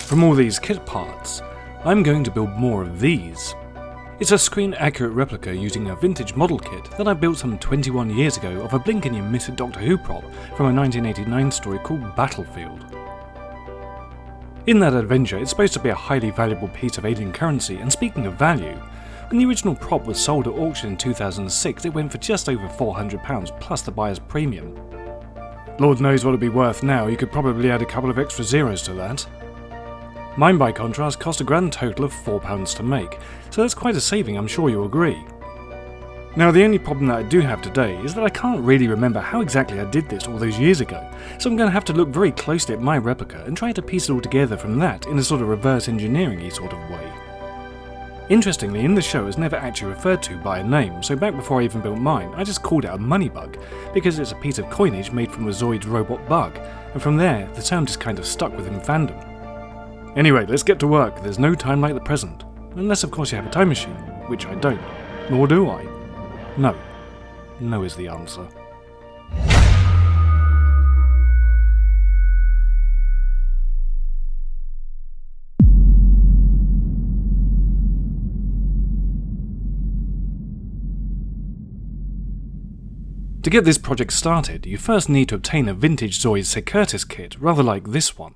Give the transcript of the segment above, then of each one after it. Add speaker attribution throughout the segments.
Speaker 1: From all these kit parts, I'm going to build more of these. It's a screen-accurate replica using a vintage model kit that I built some 21 years ago of a blink and you miss it Doctor Who prop from a 1989 story called Battlefield. In that adventure, it's supposed to be a highly valuable piece of alien currency, and speaking of value, when the original prop was sold at auction in 2006, it went for just over £400 plus the buyer's premium. Lord knows what it'd be worth now, you could probably add a couple of extra zeros to that. Mine, by contrast, cost a grand total of £4 to make, so that's quite a saving, I'm sure you'll agree. Now, the only problem that I do have today is that I can't really remember how exactly I did this all those years ago, so I'm going to have to look very closely at my replica and try to piece it all together from that in a sort of reverse engineering-y sort of way. Interestingly, in the show it's never actually referred to by a name, so back before I even built mine, I just called it a money bug, because it's a piece of coinage made from a Zoids robot bug, and from there, the term just kind of stuck within fandom. Anyway, let's get to work. There's no time like the present. Unless of course you have a time machine, which I don't. Nor do I. No. No is the answer. To get this project started, you first need to obtain a vintage Zoids Saicurtis Kit, rather like this one.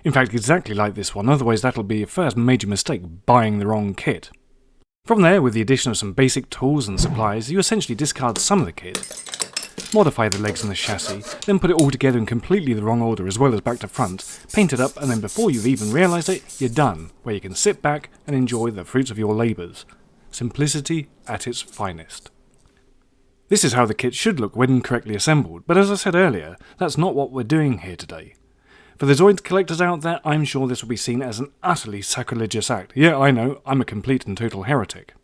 Speaker 1: In fact, exactly like this one, otherwise that'll be your first major mistake, buying the wrong kit. From there, with the addition of some basic tools and supplies, you essentially discard some of the kit, modify the legs and the chassis, then put it all together in completely the wrong order as well as back to front, paint it up, and then before you've even realised it, you're done, where you can sit back and enjoy the fruits of your labours. Simplicity at its finest. This is how the kit should look when correctly assembled, but as I said earlier, that's not what we're doing here today. For the Zoids collectors out there, I'm sure this will be seen as an utterly sacrilegious act. Yeah, I know, I'm a complete and total heretic.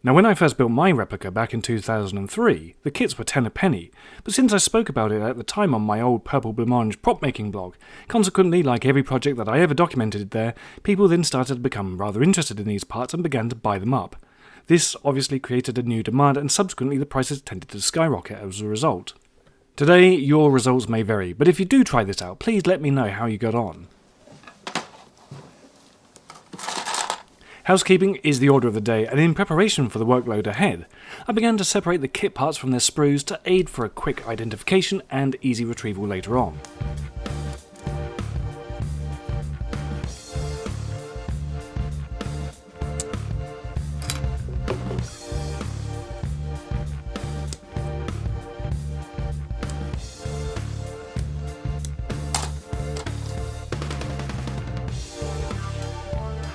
Speaker 1: Now, when I first built my replica back in 2003, the kits were 10 a penny, but since I spoke about it at the time on my old Purple Blancmange prop making blog, consequently, like every project that I ever documented there, people then started to become rather interested in these parts and began to buy them up. This obviously created a new demand, and subsequently the prices tended to skyrocket as a result. Today, your results may vary, but if you do try this out, please let me know how you got on. Housekeeping is the order of the day, and in preparation for the workload ahead, I began to separate the kit parts from their sprues to aid for a quick identification and easy retrieval later on.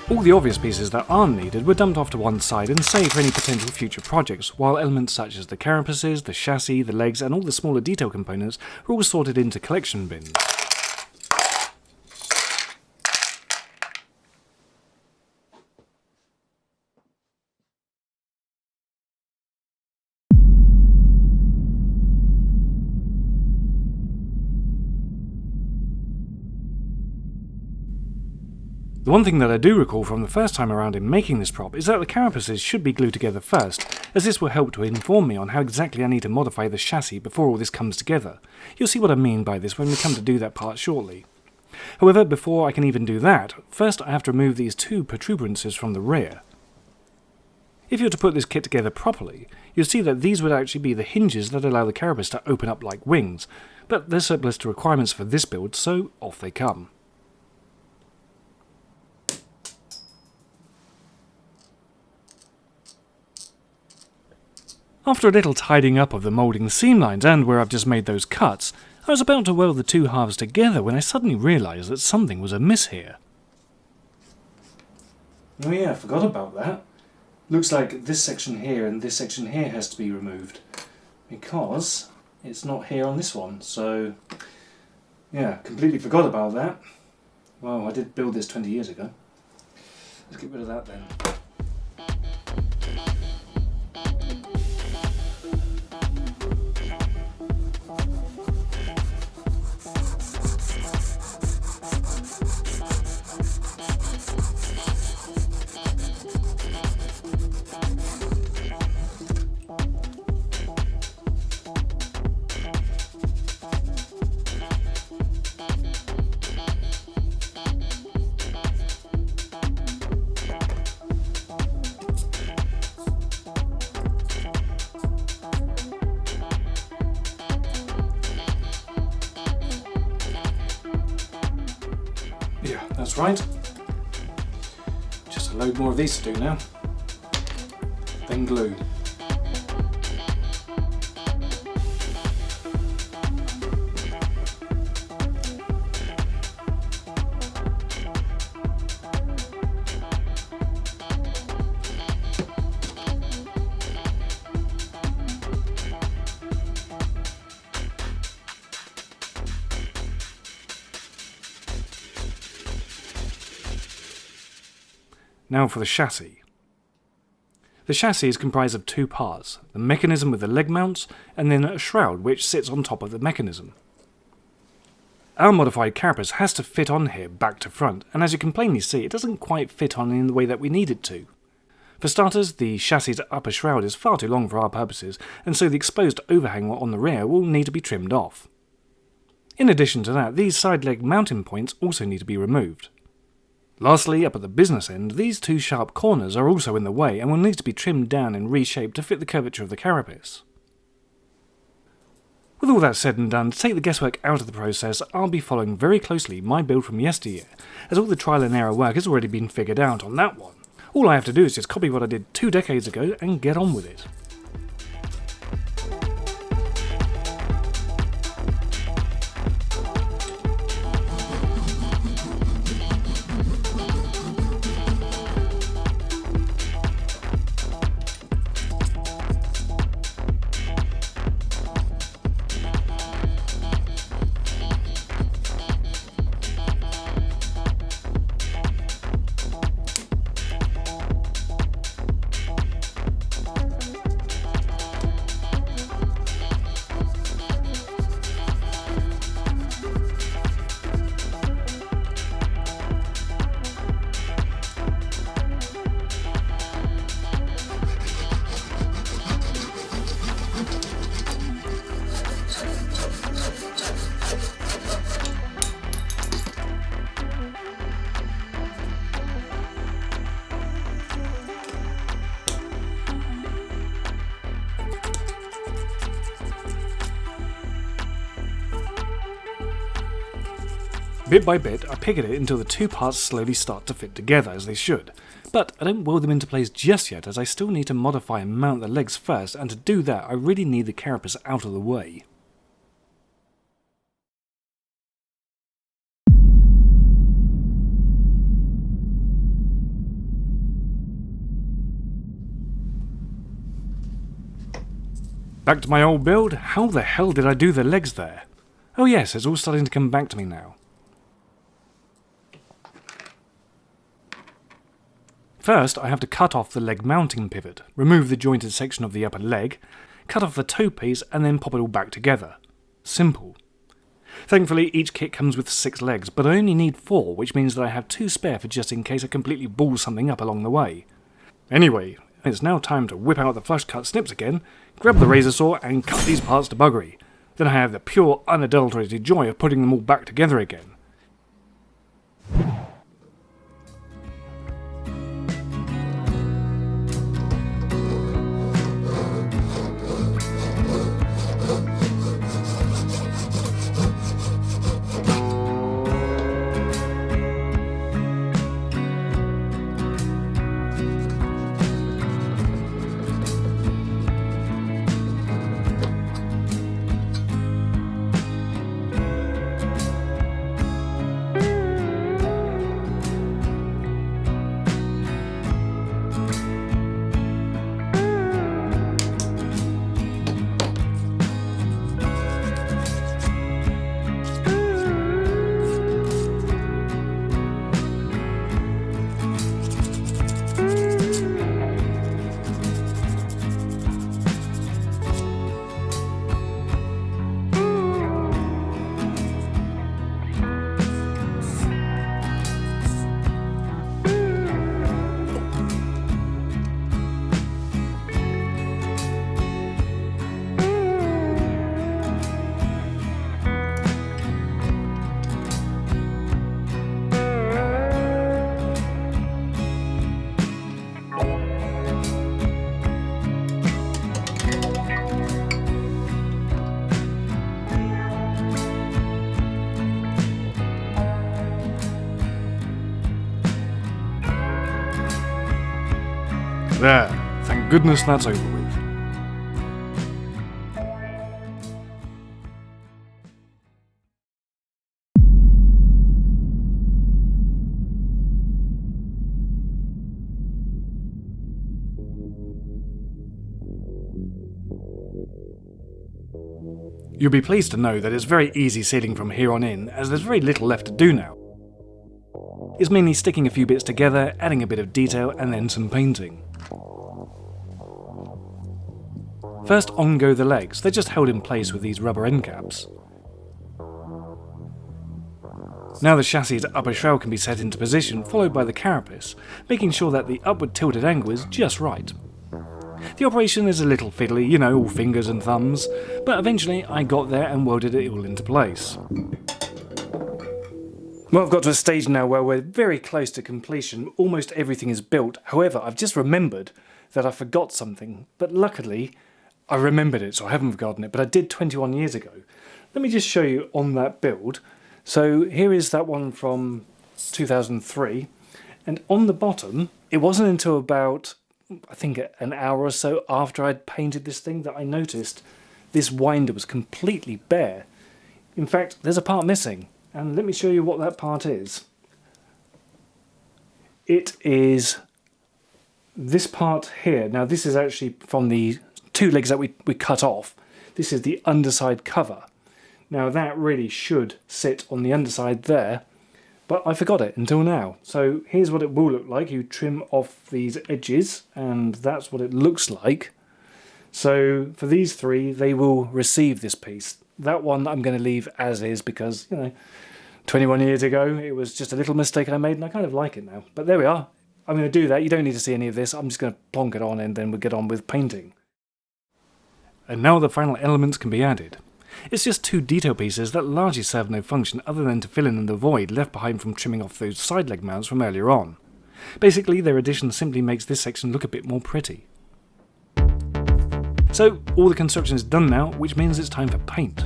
Speaker 1: All the obvious pieces that aren't needed were dumped off to one side and saved for any potential future projects, while elements such as the carapaces, the chassis, the legs and all the smaller detail components were all sorted into collection bins. The one thing that I do recall from the first time around in making this prop is that the carapaces should be glued together first, as this will help to inform me on how exactly I need to modify the chassis before all this comes together. You'll see what I mean by this when we come to do that part shortly. However, before I can even do that, first I have to remove these two protuberances from the rear. If you were to put this kit together properly, you'll see that these would actually be the hinges that allow the carapace to open up like wings, but they're surplus to requirements for this build, so off they come. After a little tidying up of the moulding seam lines and where I've just made those cuts, I was about to weld the two halves together when I suddenly realised that something was amiss here. Oh yeah, I forgot about that. Looks like this section here and this section here has to be removed, because it's not here on this one, so yeah, completely forgot about that. Well, I did build this 20 years ago. Let's get rid of that then. Yeah, that's right. Just a load more of these to do now. Then glue. Now for the chassis. The chassis is comprised of two parts, the mechanism with the leg mounts, and then a shroud which sits on top of the mechanism. Our modified Carapace has to fit on here back to front, and as you can plainly see, it doesn't quite fit on in the way that we need it to. For starters, the chassis' upper shroud is far too long for our purposes, and so the exposed overhang on the rear will need to be trimmed off. In addition to that, these side leg mounting points also need to be removed. Lastly, up at the business end, these two sharp corners are also in the way and will need to be trimmed down and reshaped to fit the curvature of the carapace. With all that said and done, to take the guesswork out of the process, I'll be following very closely my build from yesteryear, as all the trial and error work has already been figured out on that one. All I have to do is just copy what I did 2 decades ago and get on with it. Bit by bit, I pig at it until the two parts slowly start to fit together, as they should. But I don't weld them into place just yet, as I still need to modify and mount the legs first, and to do that I really need the carapace out of the way. Back to my old build. How the hell did I do the legs there? Oh yes, it's all starting to come back to me now. First, I have to cut off the leg mounting pivot, remove the jointed section of the upper leg, cut off the toe piece, and then pop it all back together. Simple. Thankfully, each kit comes with 6 legs, but I only need 4, which means that I have 2 spare for just in case I completely ball something up along the way. Anyway, it's now time to whip out the flush cut snips again, grab the razor saw, and cut these parts to buggery. Then I have the pure, unadulterated joy of putting them all back together again. There, thank goodness that's over with. You'll be pleased to know that it's very easy sailing from here on in, as there's very little left to do now. It's mainly sticking a few bits together, adding a bit of detail, and then some painting. First, on go the legs. They're just held in place with these rubber end caps. Now the chassis's upper shroud can be set into position, followed by the carapace, making sure that the upward tilted angle is just right. The operation is a little fiddly, you know, all fingers and thumbs, but eventually I got there and welded it all into place. Well, I've got to a stage now where we're very close to completion. Almost everything is built. However, I've just remembered that I forgot something, but luckily I remembered it, so I haven't forgotten it, but I did 21 years ago. Let me just show you on that build. So here is that one from 2003, and on the bottom, it wasn't until about, I think, an hour or so after I'd painted this thing that I noticed this winder was completely bare. In fact, there's a part missing, and let me show you what that part is. It is this part here. Now this is actually from the two legs that we cut off. This is the underside cover. Now that really should sit on the underside there, but I forgot it until now. So here's what it will look like. You trim off these edges, and that's what it looks like. So for these three, they will receive this piece. That one I'm going to leave as is because, you know, 21 years ago, it was just a little mistake I made, and I kind of like it now. But there we are. I'm going to do that. You don't need to see any of this. I'm just going to plonk it on, and then we'll get on with painting. And now the final elements can be added. It's just two detail pieces that largely serve no function other than to fill in the void left behind from trimming off those side leg mounts from earlier on. Basically, their addition simply makes this section look a bit more pretty. So, all the construction is done now, which means it's time for paint.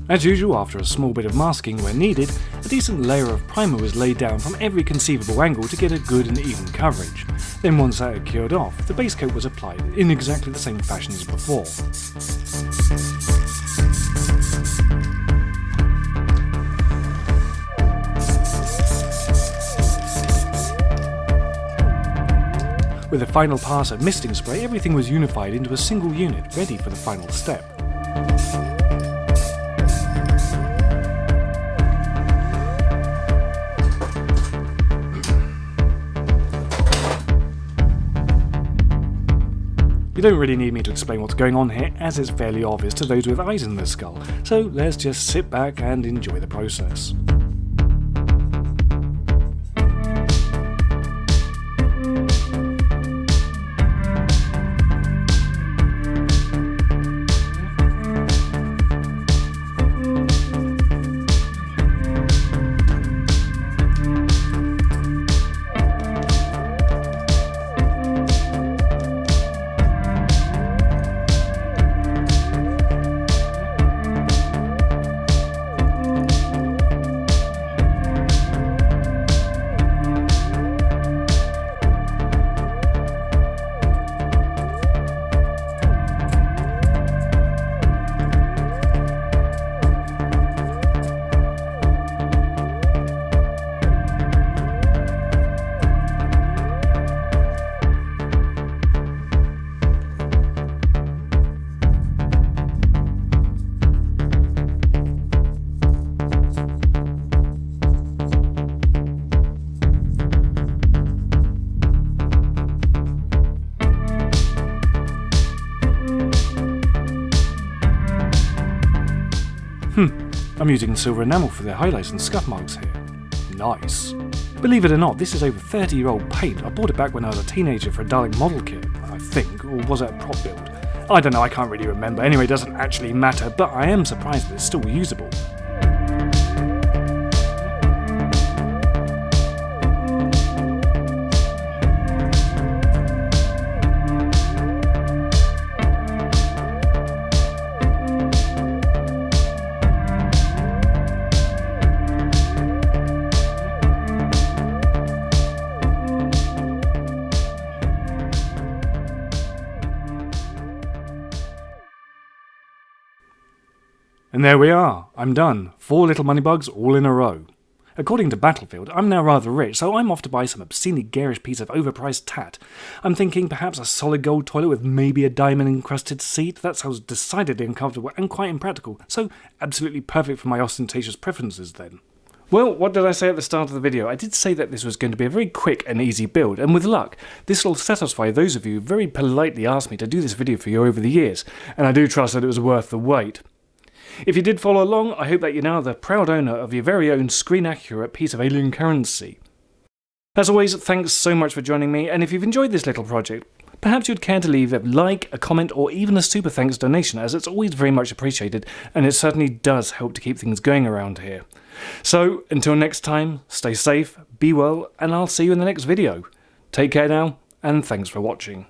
Speaker 1: As usual, after a small bit of masking where needed, a decent layer of primer was laid down from every conceivable angle to get a good and even coverage. Then once that had cured off, the base coat was applied in exactly the same fashion as before. With a final pass of misting spray, everything was unified into a single unit, ready for the final step. You don't really need me to explain what's going on here, as it's fairly obvious to those with eyes in their skull, so let's just sit back and enjoy the process. I'm using silver enamel for the highlights and scuff marks here. Nice. Believe it or not, this is over 30-year-old paint. I bought it back when I was a teenager for a Dalek model kit, I think, or was it a prop build? I don't know, I can't really remember. Anyway, it doesn't actually matter, but I am surprised that it's still usable. And there we are, I'm done. 4 little money bugs all in a row. According to Battlefield, I'm now rather rich, so I'm off to buy some obscenely garish piece of overpriced tat. I'm thinking perhaps a solid gold toilet with maybe a diamond-encrusted seat. That sounds decidedly uncomfortable and quite impractical, so absolutely perfect for my ostentatious preferences then. Well, what did I say at the start of the video? I did say that this was going to be a very quick and easy build, and with luck, this will satisfy those of you who very politely asked me to do this video for you over the years, and I do trust that it was worth the wait. If you did follow along, I hope that you're now the proud owner of your very own screen-accurate piece of alien currency. As always, thanks so much for joining me, and if you've enjoyed this little project, perhaps you'd care to leave a like, a comment, or even a super thanks donation, as it's always very much appreciated, and it certainly does help to keep things going around here. So, until next time, stay safe, be well, and I'll see you in the next video. Take care now, and thanks for watching.